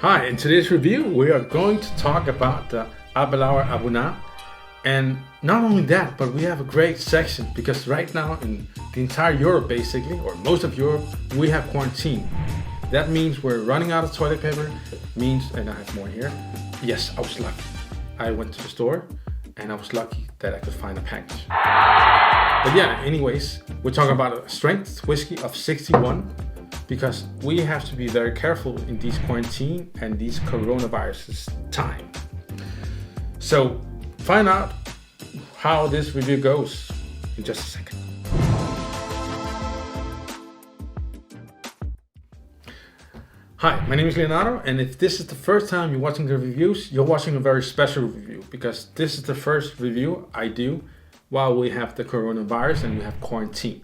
Hi, in today's review we are going to talk about the aberlour Abuna, and not only that, but we have a great section because right now in the entire Europe basically, or most of Europe, we have quarantine. That means we're running out of toilet paper, means, and I have more here. Yes, I was lucky. I went to the store and I was lucky that I could find a package. But yeah, anyways, we're talking about a strength whiskey of 61 because we have to be very careful in these quarantine and these coronaviruses time. So find out how this review goes in just a second. Hi, my name is Leonardo, and if this is the first time you're watching the reviews, you're watching a very special review because this is the first review I do while we have the coronavirus and we have quarantine.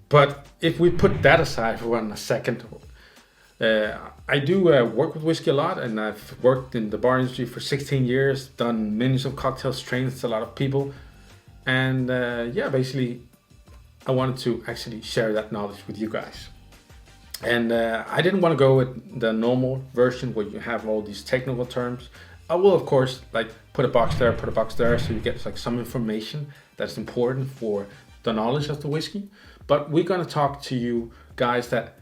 But if we put that aside for one second, I do work with whiskey a lot, and I've worked in the bar industry for 16 years, done millions of cocktails, trained a lot of people, and yeah, basically I wanted to actually share that knowledge with you guys. And I didn't want to go with the normal version where you have all these technical terms. I will of course like put a box there, so you get like some information that's important for the knowledge of the whiskey. But we're going to talk to you guys that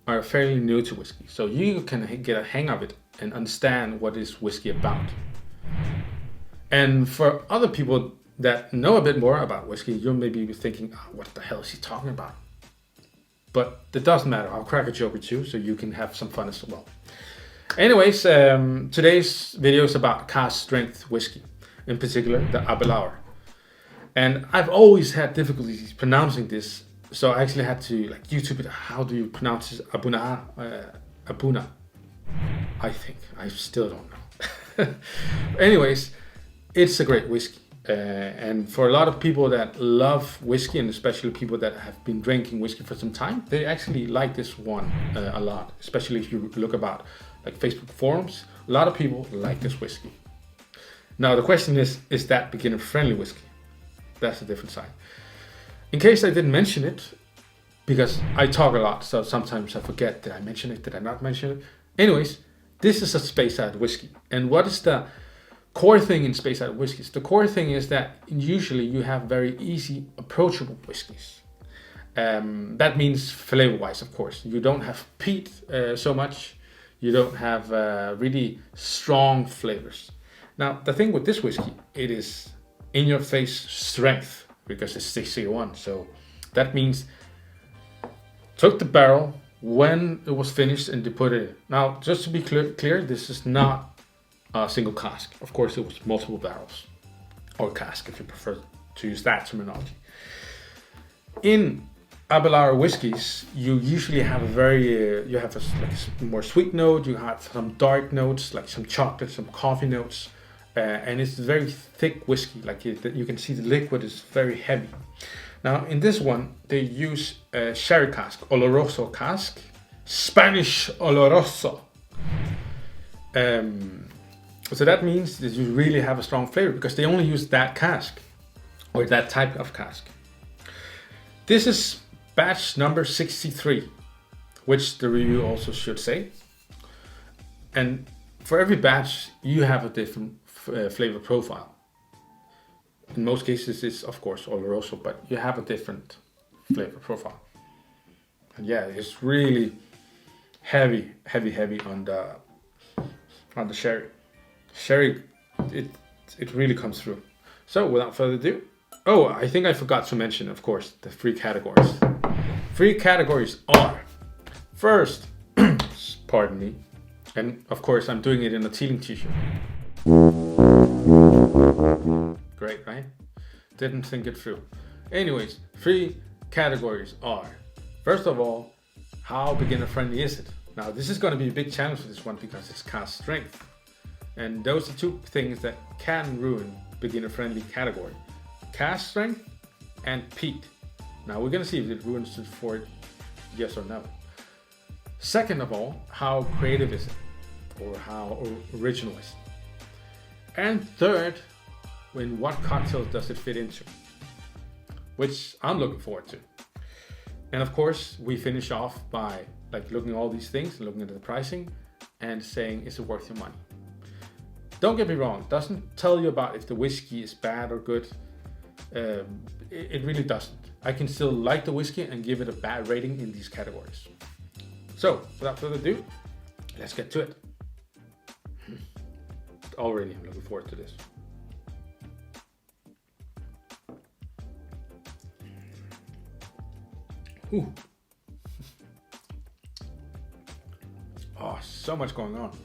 are fairly new to whiskey, so you can get a hang of it and understand what is whiskey about. And for other people that know a bit more about whiskey, you may be thinking, oh, what the hell is he talking about? But it doesn't matter. I'll crack a joke or two so you can have some fun as well. Anyways, today's video is about cask strength whiskey, in particular the aberlour. And I've always had difficulties pronouncing this, so I actually had to like YouTube it. How do you pronounce this? Abuna? I think. I still don't know. Anyways, it's a great whiskey. And for a lot of people that love whiskey, and especially people that have been drinking whiskey for some time, they actually like this one a lot. Especially if you look about like Facebook forums, a lot of people like this whiskey. Now the question is that beginner friendly whiskey? That's a different side. In case I didn't mention it, because I talk a lot, so sometimes I forget, did I mention it, did I not mention it? Anyways, this is a Speyside whiskey. And what is the core thing in Speyside whiskeys? The core thing is that usually you have very easy, approachable whiskeys. That means flavor-wise, of course. You don't have peat so much. You don't have really strong flavors. Now, the thing with this whiskey, it is in-your-face strength because it's 61. So that means took the barrel when it was finished and they put it in. Now, just to be clear, this is not a single cask. Of course, it was multiple barrels, or cask if you prefer to use that terminology. In aberlour whiskies, you usually have a very, you have a more sweet note, you have some dark notes, like some chocolate, some coffee notes, and it's very thick whiskey, like you can see the liquid is very heavy. Now in this one, they use a sherry cask, oloroso cask, Spanish oloroso. So that means that you really have a strong flavor because they only use that cask, or that type of cask. This is batch number 63, which the review also should say. And for every batch, you have a different flavor profile. In most cases, it's of course oloroso, but you have a different flavor profile. And yeah, it's really heavy on the sherry. Sherry, it really comes through. So without further ado, oh, I think I forgot to mention, of course, the three categories. Three categories are, first, pardon me, and of course I'm doing it in a Teeling t-shirt. Great, right? Didn't think it through. Anyways, three categories are, first of all, how beginner friendly is it? Now this is going to be a big challenge for this one because it's cask strength. And those are two things that can ruin beginner friendly category. Cask strength and peat. Now we're going to see if it ruins it for it, yes or no. Second of all, how creative is it? Or how original is it? And third, in what cocktails does it fit into? Which I'm looking forward to. And of course, we finish off by like looking at all these things, looking at the pricing, and saying, is it worth your money? Don't get me wrong, it doesn't tell you about if the whiskey is bad or good. It really doesn't. I can still like the whiskey and give it a bad rating in these categories. So, without further ado, let's get to it. Already, I'm looking forward to this. Ooh. Oh, so much going on.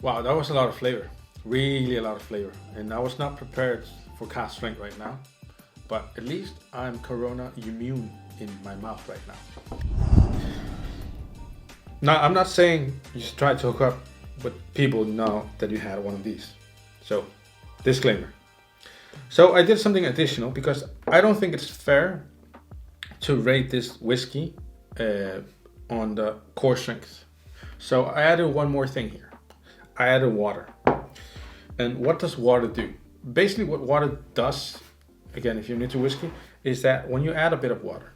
Wow, that was a lot of flavor. Really a lot of flavor. And I was not prepared for cask strength right now. But at least I'm Corona immune in my mouth right now. Now, I'm not saying you should try to hook up with people now that you had one of these. So, disclaimer. So I did something additional because I don't think it's fair to rate this whiskey on the core strength. So I added one more thing here. I added water. And what does water do? Basically what water does, again, if you're new to whiskey, is that when you add a bit of water,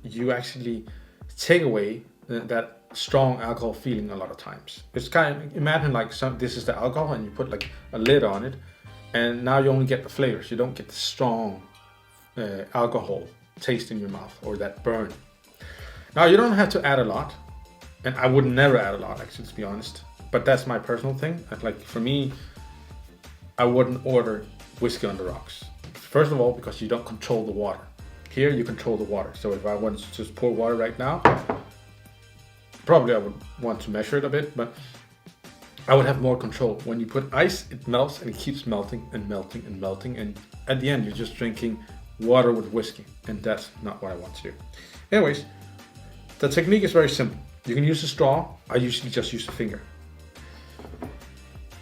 you actually take away that strong alcohol feeling a lot of times. It's kind of, imagine like this is the alcohol and you put like a lid on it, and now you only get the flavors. You don't get the strong alcohol taste in your mouth or that burn. Now you don't have to add a lot, and I would never add a lot, actually, to be honest. But that's my personal thing. Like for me, I wouldn't order whiskey on the rocks. First of all, because you don't control the water. Here you control the water. So if I wanted to just pour water right now, probably I would want to measure it a bit, but I would have more control. When you put ice, it melts and it keeps melting and melting and melting. And at the end, you're just drinking water with whiskey. And that's not what I want to do. Anyways, the technique is very simple. You can use a straw. I usually just use a finger.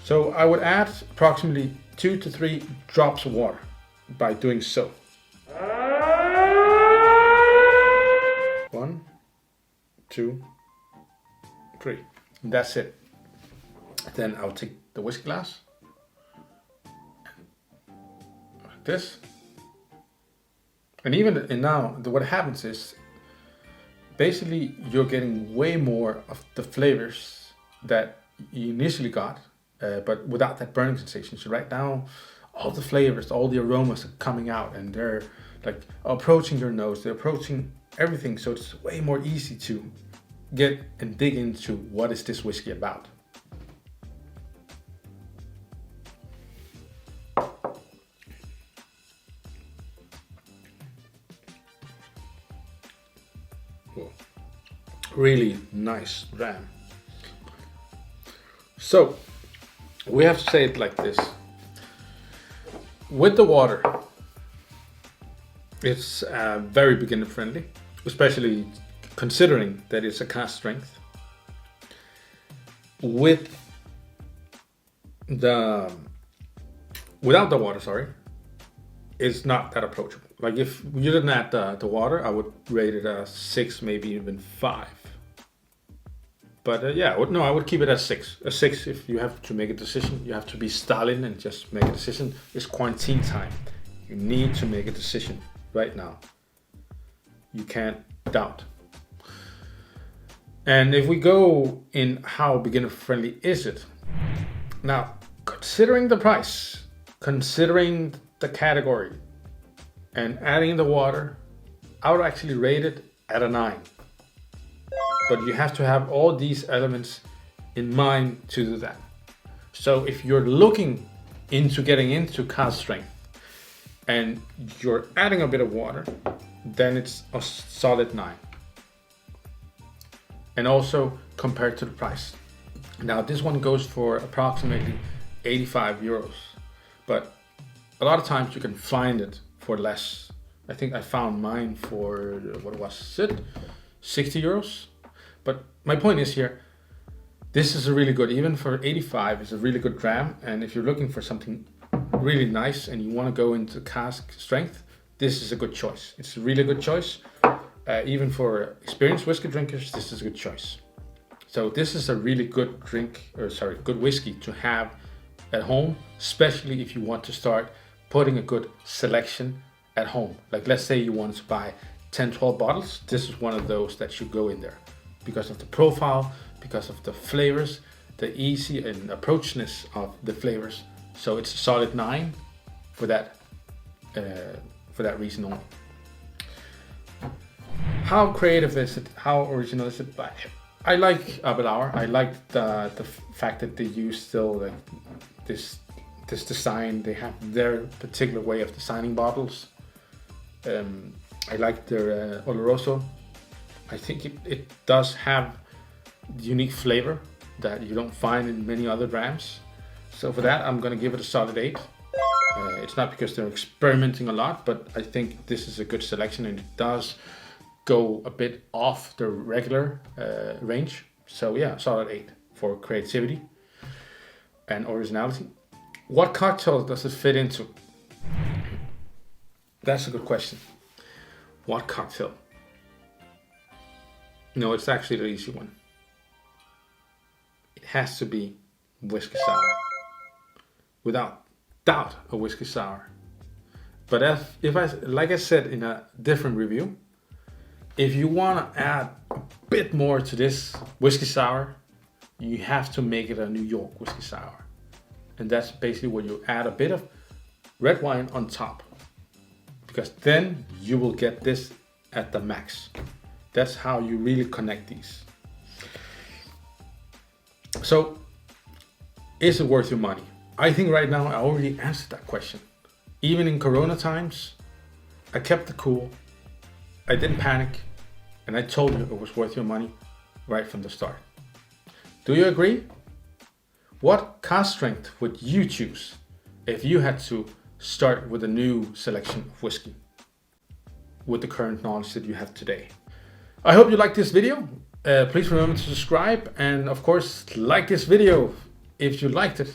So I would add approximately 2 to 3 drops of water by doing so. 1, 2, 3. And that's it. Then I'll take the whiskey glass, like this. And even now, what happens is, basically you're getting way more of the flavors that you initially got, but without that burning sensation. So right now, all the flavors, all the aromas are coming out, and they're like approaching your nose, they're approaching everything. So it's way more easy to get and dig into what is this whiskey about. Really nice ram. So we have to say it like this. With the water, it's very beginner friendly, especially considering that it's a cask strength. Without the water, it's not that approachable. Like if you didn't add the water, I would rate it a 6, maybe even 5. But I would keep it at 6. A 6 if you have to make a decision. You have to be Stalin and just make a decision. It's quarantine time. You need to make a decision right now. You can't doubt. And if we go in how beginner friendly is it? Now, considering the price, considering the category, and adding the water, I would actually rate it at a 9. But you have to have all these elements in mind to do that. So if you're looking into getting into cask strength and you're adding a bit of water, then it's a solid 9. And also compared to the price. Now this one goes for approximately 85 euros, but a lot of times you can find it for less. I think I found mine for, what was it? 60 euros. But my point is here, this is a really good, even for 85, it's a really good dram. And if you're looking for something really nice and you want to go into cask strength, this is a good choice. It's a really good choice. Even for experienced whiskey drinkers, this is a good choice. So this is a really good good whiskey to have at home, especially if you want to start putting a good selection at home. Like let's say you want to buy 10, 12 bottles, this is one of those that should go in there because of the profile, because of the flavors, the easy and approachness of the flavors. So it's a solid 9 for that reason only. How creative is it? How original is it? I like aberlour. I like the fact that they use still like this design. They have their particular way of designing bottles. I like their Oloroso. I think it does have unique flavor that you don't find in many other brands. So for that, I'm gonna give it a solid 8. It's not because they're experimenting a lot, but I think this is a good selection and it does go a bit off the regular range. So yeah, solid 8 for creativity and originality. What cocktail does it fit into? That's a good question. What cocktail? No, it's actually the easy one. It has to be whiskey sour. Without doubt, a whiskey sour. But if I, like I said in a different review, if you want to add a bit more to this whiskey sour, you have to make it a New York whiskey sour. And that's basically where you add a bit of red wine on top. Because then you will get this at the max. That's how you really connect these. So, is it worth your money? I think right now I already answered that question. Even in Corona times, I kept the cool. I didn't panic, and I told you it was worth your money right from the start. Do you agree? What cask strength would you choose if you had to start with a new selection of whiskey with the current knowledge that you have today? I hope you liked this video. Please remember to subscribe and of course like this video if you liked it.